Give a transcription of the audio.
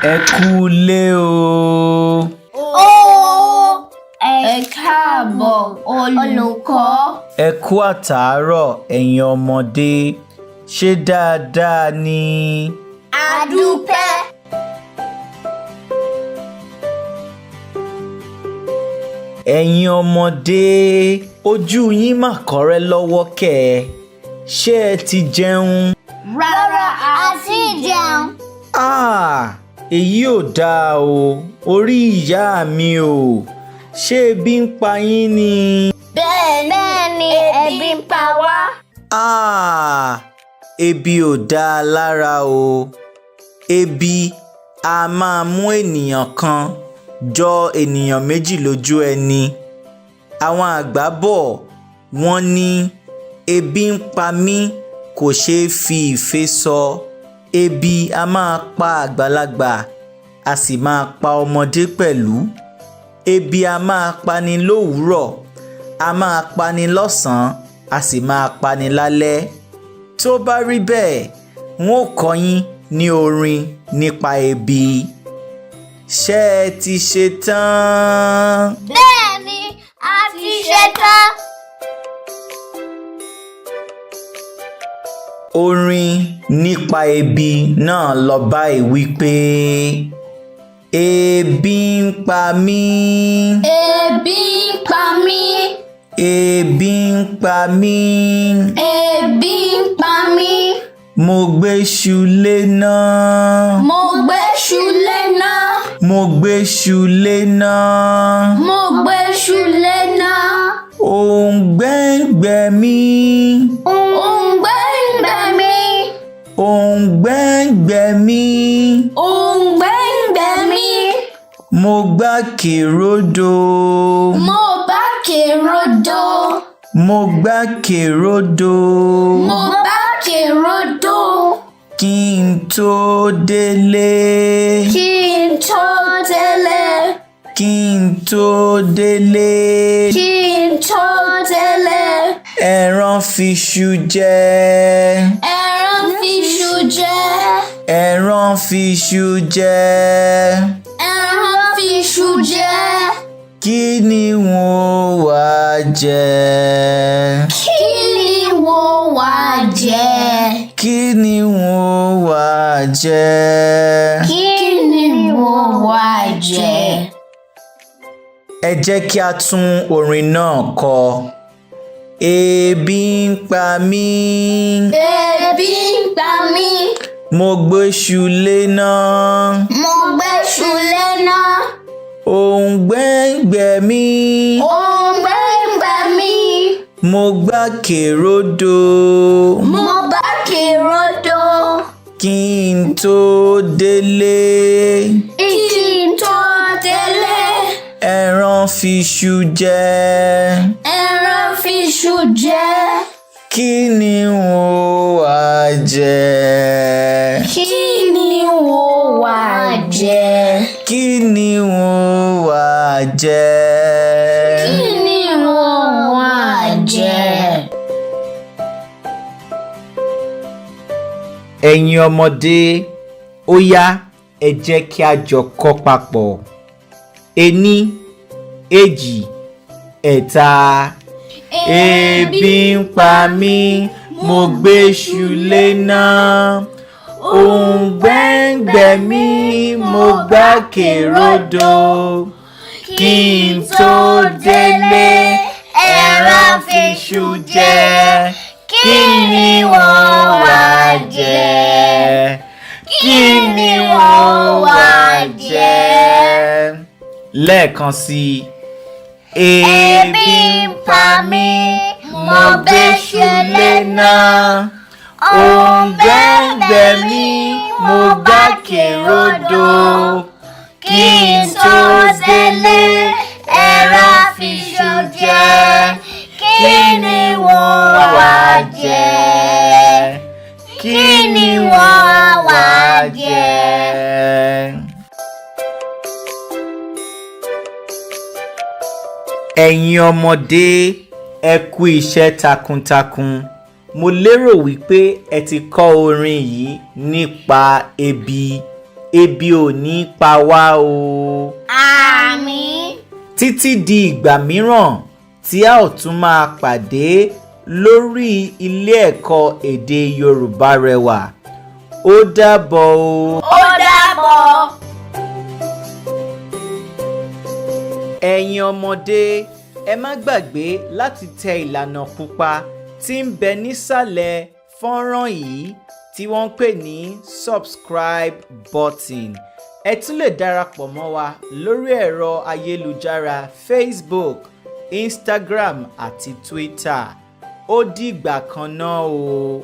Ẹ kúlé o. Ẹ káàbọ̀ olùkọ́. Ẹ kú àtàárọ̀ ẹ̀yin ọmọdé. Ṣé dáadáa ni? A dúpẹ́. Ẹ̀yin ọmọdé, ojú yín mà kọ́rẹ́ lọ́wọ́ kẹ̀. Ṣé ẹ ti jẹun? Rárá, a ti jẹun. Èyí ò dáa o. Orí ìyá mi o. Ṣé ebi ń pa yín ni? Bẹ́ẹ̀ni, ebi ń pa wá. Ebi ò dáa lára o. Ebi a máa mú ènìyàn kan jọ ènìyàn méjì lójú ẹni. Àwọn àgbà bọ̀ wọ́n ní ebi ń pa mí kò ṣeé fi ìfẹ́ sọ. Ebi a máa pa àgbàlagbà a sì máa pa ọmọdé pẹ̀lú. Ebi a máa pani lówùúrọ̀, a máa pani lọ́sàn-án, a sì máa pani lálẹ́. Tó bá rí bẹ́ẹ̀, n ó kọ́ yín ní orin nípa ebi. Ṣé ẹ ti ṣe tán? Bẹ́ẹ̀ni, a ti ṣe tán. Orin nípa ebi náà lọ báyìí wípé ebi ń pa mí. Ebi ń pa mí. Ebi ń pa mí. Ebi ń pa mí. Mo gbéṣu léná. Mo gbéṣu léná. Mo gbéṣu léná. Mo gbéṣu léná. Òǹgbẹ ń gbẹ mí. Òǹgbẹ ń gbẹ mí. Òǹgbẹ ń gbẹ mí. Òǹgbẹ ń gbẹ mí. Mo gbá kèródò. Mo bá kèródò. Mo gbá kèródò. Mo bá kèródò. Kí n tó délé. Kí n tó délé. Kí n tó délé. Kí n tó délé. Ẹran fiṣu jẹ. Ẹran fiṣu jẹ. Ẹran fiṣu jẹ. Ẹran fiṣu jẹ. Kí ni wọ́n wá jẹ? Kí ni wọ́n wá jẹ? Kí ni wọ́n wá jẹ? Kí ni wọ́n wá jẹ? Ẹ jẹ́ kí a tún orin náà kọ. Ebi ń pa mí. Ebi ń pa mí. Mo gbéṣu léná. Mo gbéṣu léná. Òǹgbẹ ń gbẹ mí. Òǹgbẹ ń gbẹ mí. Mo gbá kèródò. Mo bá kèródò. Kí n tó délé. Kí n tó délé. Ẹran fiṣu jẹ. Ẹran fiṣu jẹ. Kí ni wọ́n wá jẹ? Kí ni wọ́n wá jẹ? Kí ni wọ́n wá jẹ? Kí ni wọ́n wá jẹ? Ẹ̀yin ọmọdé, ó yá ẹ jẹ́ kí a jọ kọ papọ̀. Ení, èjì, ẹ̀ta. Ebi ń pa mí, mo gbéṣu léná. Òǹgbẹ ń gbẹ mí, mo gbá kèródò. Kí n tó délé, ẹran fiṣu jẹ. Kí ni wọ́n wá jẹ? Kí ni wọ́n wá jẹ? Lẹ́ẹ̀kan sí i. Ebi ń pa mí, mo gbéṣu léná. Òǹgbẹ ń gbẹ mí, mo gbá kèródò. Kí n tó délé, ẹran fiṣu jẹ. Kí ni wọ́n wá jẹ? Kí ni wọ́n wá jẹ? Ẹ̀yin ọmọdé, ẹ kú iṣẹ́ takuntakun. Mo lérò wípé ẹ ti kọ́ orin yìí nípa ebi. ebi ò ní pa wá o. Àmín. Títí di ìgbà mìíràn tí a ó tún máa pàdé lórí ilé ẹ̀kọ́ èdè Yorùbá Rẹwà. Ó dàbọ̀ o. Ó dàbọ̀. Ẹ̀yin ọmọdé, ẹ má gbàgbé láti tẹ ìlànà pupa tí ń bẹ nísàlẹ̀ fọ́nrán yìí tí wọ́n ń pè ní subscribe button. Ẹ tún lè darapọ̀ mọ́ wa lórí ẹ̀rọ ayélujára Facebook, Instagram àti Twitter. Ó dìgbà kan náà o.